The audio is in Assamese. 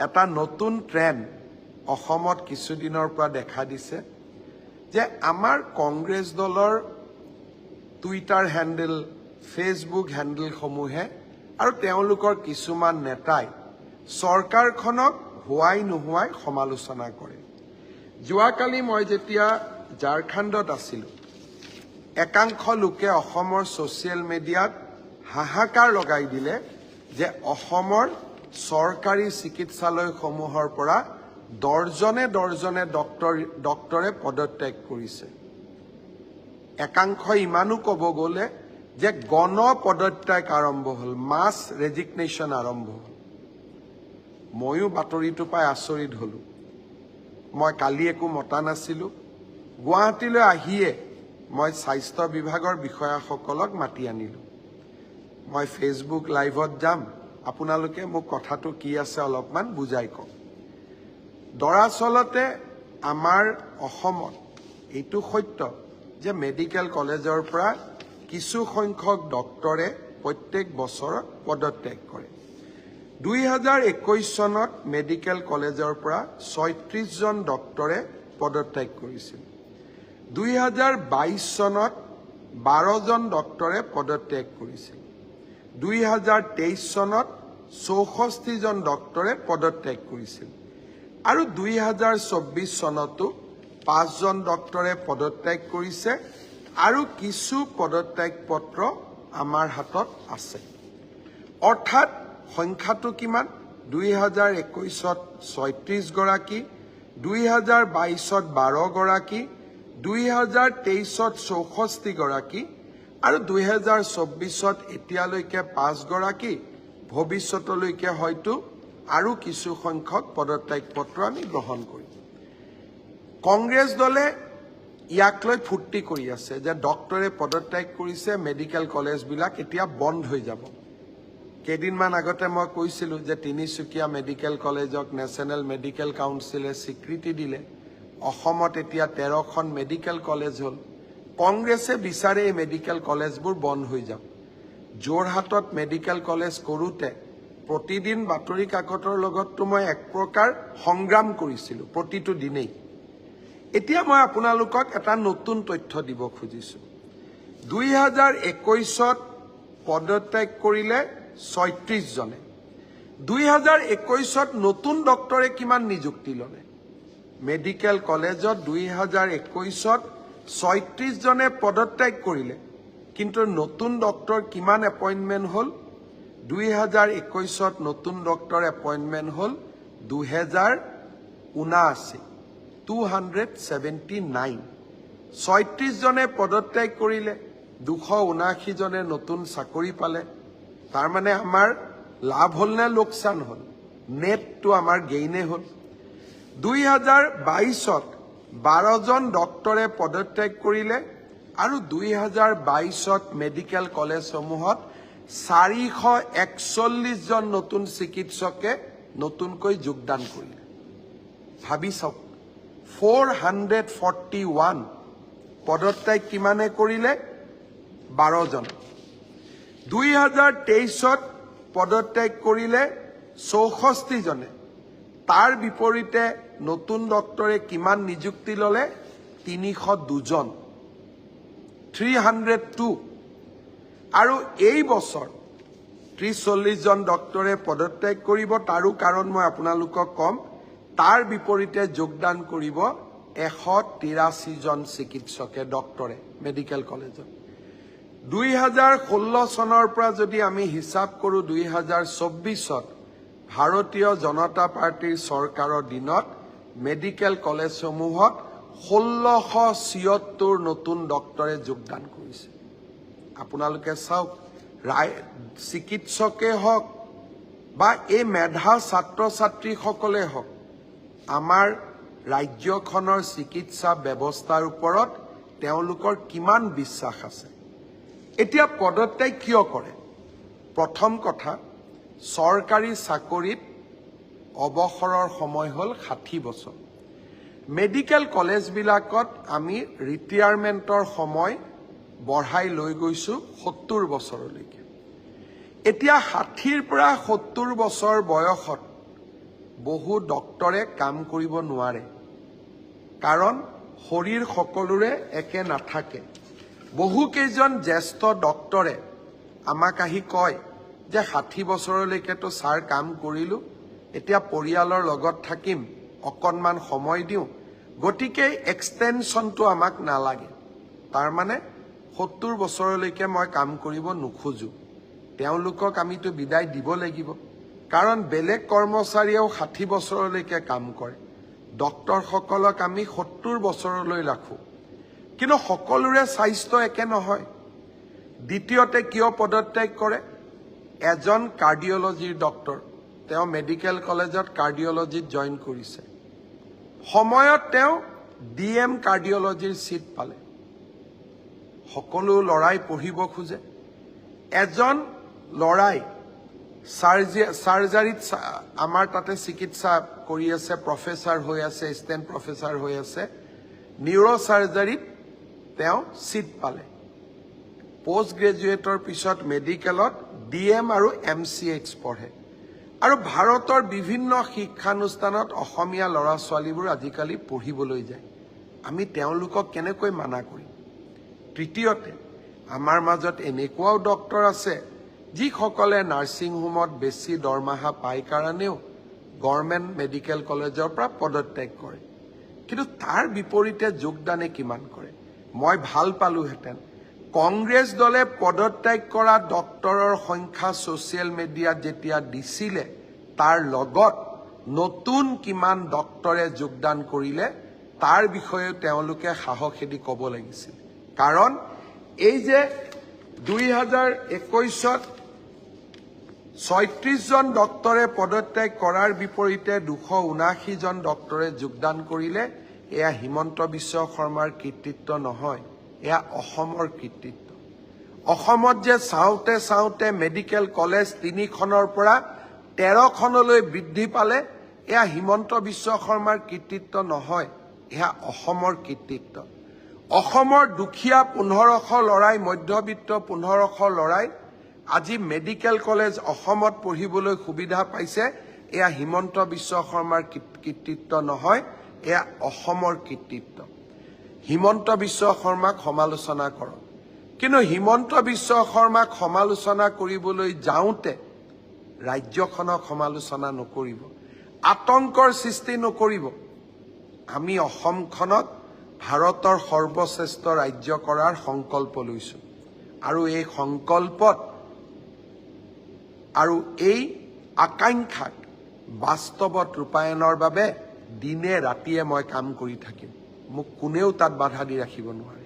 এটা নতুন ট্ৰেন্ড অসমত কিছুদিনৰ পৰা দেখা দিছে যে আমাৰ কংগ্ৰেছ দলৰ টুইটাৰ হেণ্ডেল ফেচবুক হেণ্ডেলসমূহে আৰু তেওঁলোকৰ কিছুমান নেতাই চৰকাৰখনক হোৱাই নোহোৱাই সমালোচনা কৰে। যোৱাকালি মই যেতিয়া ঝাৰখণ্ডত আছিলোঁ, একাংশ লোকে অসমৰ ছ'চিয়েল মিডিয়াত হাহাকাৰ লগাই দিলে যে অসমৰ চৰকাৰী চিকিৎসালয়সমূহৰ পৰা দৰ্জনে দৰ্জনে ডক্টৰে পদত্যাগ কৰিছে। একাংশ ইমানো ক'ব গ'লে যে গণ পদত্যাগ আৰম্ভ হ'ল, মাছ ৰেজিগনেশ্যন আৰম্ভ হ'ল। ময়ো বাতৰিটো পাই আচৰিত হ'লোঁ। মই কালি একো মতা নাছিলোঁ। গুৱাহাটীলৈ আহিয়ে মই স্বাস্থ্য বিভাগৰ বিষয়াসকলক মাতি আনিলোঁ। মই ফেচবুক লাইভত যাম, আপোনালোকে মোক কথাটো কি আছে অলপমান বুজাই কওক। দৰাচলতে আমাৰ অসমত এইটো সত্য যে মেডিকেল কলেজৰ পৰা কিছু সংখ্যক ডক্টৰে প্ৰত্যেক বছৰত পদত্যাগ কৰে। 2021 চনত মেডিকেল কলেজৰ পৰা 36 জন ডক্টৰে পদত্যাগ কৰিছিল। 2022 চনত 12 জন ডক্টৰে পদত্যাগ কৰিছিল। 2023 চনত 64 জন ডক্টৰে পদত্যাগ কৰিছিল আৰু 2024 চনতো 5 জন ডক্টৰে পদত্যাগ কৰিছে আৰু কিছু পদত্যাগ পত্ৰ আমাৰ হাতত আছে। অৰ্থাৎ সংখ্যাটো কিমান? 2021ত 36 গৰাকী, 2022ত 12 গৰাকী, 2023ত 64 গৰাকী আৰু 2024ত এতিয়ালৈকে 5 গৰাকী, ভৱিষ্যতলৈকে হয়তো আৰু কিছু সংখ্যক পদত্যাগ পত্ৰ আমি গ্ৰহণ কৰিম। কংগ্ৰেছ দলে ইয়াক লৈ ফূৰ্তি কৰি আছে যে ডক্টৰে পদত্যাগ কৰিছে, মেডিকেল কলেজবিলাক এতিয়া বন্ধ হৈ যাব। কেইদিনমান আগতে মই কৈছিলোঁ যে তিনিচুকীয়া মেডিকেল কলেজক নেশ্যনেল মেডিকেল কাউন্সিলে স্বীকৃতি দিলে। অসমত এতিয়া 13খন মেডিকেল কলেজ হ'ল। কংগ্ৰেছে বিচাৰে এই মেডিকেল কলেজবোৰ বন্ধ হৈ যাওক। যোৰহাটত মেডিকেল কলেজ কৰোঁতে প্ৰতিদিন বাতৰি কাকতৰ লগততো মই এক প্ৰকাৰ সংগ্ৰাম কৰিছিলোঁ প্ৰতিটো দিনেই। এতিয়া মই আপোনালোকক এটা নতুন তথ্য দিব খুজিছোঁ। 2021ত পদত্যাগ কৰিলে 36 জনে। 2021ত নতুন ডক্টৰে কিমান নিযুক্তি ল'লে? মেডিকেল কলেজত 2021ত 36 জনে পদত্যাগ কৰিলে, কিন্তু নতুন ডক্টৰ কিমান এপইণ্টমেণ্ট হ'ল? 2021ত নতুন ডক্টৰ এপইণ্টমেণ্ট হ'ল 2079, 279। 36 জনে পদত্যাগ কৰিলে, 279 জনে নতুন চাকৰি পালে। তাৰমানে আমাৰ লাভ হ'ল নে লোকচান হ'ল? নেটটো আমাৰ গেইনে হ'ল। 2022ত 12 জন ডক্টৰে পদত্যাগ কৰিলে আৰু 2022ত মেডিকেল কলেজসমূহত 441 জন নতুন চিকিৎসকে নতুনকৈ যোগদান কৰিলে। ভাবি চাওক, 441 পদত্যাগ কিমানে কৰিলে? 12 জন। 2023ত পদত্যাগ কৰিলে 64 জনে। তাৰ বিপৰীতে নতুন ডক্টৰে কিমান নিযুক্তি ল'লে? 302 জন, 302। আৰু এই বছৰ 30-40 জন ডক্টৰে পদত্যাগ কৰিব। তাৰো কাৰণ মই আপোনালোকক ক'ম। তাৰ বিপৰীতে যোগদান কৰিব 183 জন চিকিৎসকে, ডক্টৰে মেডিকেল কলেজত। 2016 চনৰ পৰা যদি আমি হিচাপ কৰোঁ, 2024ত ভাৰতীয় জনতা পাৰ্টীৰ চৰকাৰৰ দিনত মেডিকেল কলেজসমূহত 1676 নতুন ডক্টৰে যোগদান কৰিছে। আপোনালোকে চাওক, চিকিৎসকে হওক বা এই মেধা ছাত্ৰ ছাত্ৰীসকলে হওক, আমাৰ ৰাজ্যখনৰ চিকিৎসা ব্যৱস্থাৰ ওপৰত তেওঁলোকৰ কিমান বিশ্বাস আছে। এতিয়া পদত্যাগ কিয় কৰে? প্ৰথম কথা, চৰকাৰী চাকৰিত অৱসৰৰ সময় হ'ল 60 বছৰ। মেডিকেল কলেজবিলাকত আমি ৰিটায়াৰমেণ্টৰ সময় বঢ়াই লৈ গৈছোঁ 70 বছৰলৈকে। এতিয়া 60ৰ পৰা 70 বছৰ বয়সত বহু ডক্টৰে কাম কৰিব নোৱাৰে কাৰণ শৰীৰ সকলোৰে একে নাথাকে বহু কেইজন জ্যেষ্ঠ ডক্টৰে আমাক আহি কয় যে 60 বছৰলৈকেতো ছাৰ কাম কৰিলো এতিয়া পৰিয়ালৰ লগত থাকিম অকণমান সময় দিওঁ গতিকে এক্সটেনশনটো আমাক নালাগে তাৰ মানে 70 বছৰলৈকে মই কাম কৰিব নোখোজো তেওঁলোকক আমিতো বিদায় দিব লাগিব কাৰণ বেলেগ কৰ্মচাৰীয়েও 60 বছৰলৈকে কাম কৰে ডক্টৰসকলক আমি 70 বছৰলৈ ৰাখো কিন্তু সকলোৰে স্বাস্থ্য একে নহয় দ্বিতীয়তে কিয় পদত্যাগ কৰে এজন কাৰ্ডিঅলজিৰ ডক্টৰ তেওঁ মেডিকেল কলেজত কাৰ্ডিঅলজিত জইন কৰিছে সময়ত তেওঁ ডিএম কাৰ্ডিঅলজিৰ সিট পালে সকলো লৰাই পঢ়িব খোজে এজন লৰাই সাৰ্জাৰীত আমাৰ তাতে চিকিৎসা কৰি আছে প্ৰফেসৰ হৈ আছে এছিষ্টেণ্ট প্ৰফেসৰ হৈ আছে নিউৰো সাৰ্জাৰীত তেওঁ সিট পালে পোষ্ট গ্ৰেজুৱেটৰ পিছত মেডিকেলত ডিএম আৰু এমচিএইচ পঢ়ে আৰু ভাৰতৰ বিভিন্ন শিক্ষানুষ্ঠানত অসমীয়া ল'ৰা ছোৱালীবোৰ আজিকালি পঢ়িবলৈ যায় আমি তেওঁলোকক কেনেকৈ মানা কৰিম তৃতীয়তে আমাৰ মাজত এনেকুৱাও ডক্টৰ আছে যিসকলে নাৰ্ছিং হোমত বেছি দৰমহা পায় কাৰণেও গভৰ্ণমেণ্ট মেডিকেল কলেজৰ পৰা পদত্যাগ কৰে কিন্তু তাৰ বিপৰীতে যোগদানে কিমান কৰে মই ভাল পালোহেঁতেন কংগ্ৰেছ দলে পদত্যাগ কৰা ডক্টৰৰ সংখ্যা ছ'চিয়েল মিডিয়াত যেতিয়া দিছিলে তাৰ লগত নতুন কিমান ডক্টৰে যোগদান কৰিলে তাৰ বিষয়ে তেওঁলোকে সাহসেদি ক'ব লাগিছিল কাৰণ এই যে 2021ত 36 জন ডক্টৰে পদত্যাগ কৰাৰ বিপৰীতে 279 জন ডক্টৰে যোগদান কৰিলে এয়া হিমন্ত বিশ্ব শৰ্মাৰ কৃতিত্ব নহয় এয়া অসমৰ কৃতিত্ব অসমত যে চাওঁতে মেডিকেল কলেজ 3খনৰ পৰা 13খনলৈ বৃদ্ধি পালে এয়া হিমন্ত বিশ্ব শৰ্মাৰ কৃতিত্ব নহয় এয়া অসমৰ কৃতিত্ব অসমৰ দুখীয়া 1500 লৰাই মধ্যবিত্ত 1500 লৰাই আজি মেডিকেল কলেজ অসমত পঢ়িবলৈ সুবিধা পাইছে এয়া হিমন্ত বিশ্ব শৰ্মাৰ কৃতিত্ব নহয় এয়া অসমৰ কৃতিত্ব হিমন্ত বিশ্ব শৰ্মাক সমালোচনা কৰক কিন্তু হিমন্ত বিশ্ব শৰ্মাক সমালোচনা কৰিবলৈ যাওঁতে ৰাজ্যখনক সমালোচনা নকৰিব আতংকৰ সৃষ্টি নকৰিব আমি অসমখনক ভাৰতৰ সৰ্বশ্ৰেষ্ঠ ৰাজ্য কৰাৰ সংকল্প লৈছো আৰু এই সংকল্পত আৰু এই আকাংক্ষাক বাস্তৱত ৰূপায়ণৰ বাবে দিনে ৰাতিয়ে মই কাম কৰি থাকিম মোক কোনেও তাত বাধা দি ৰাখিব নোৱাৰে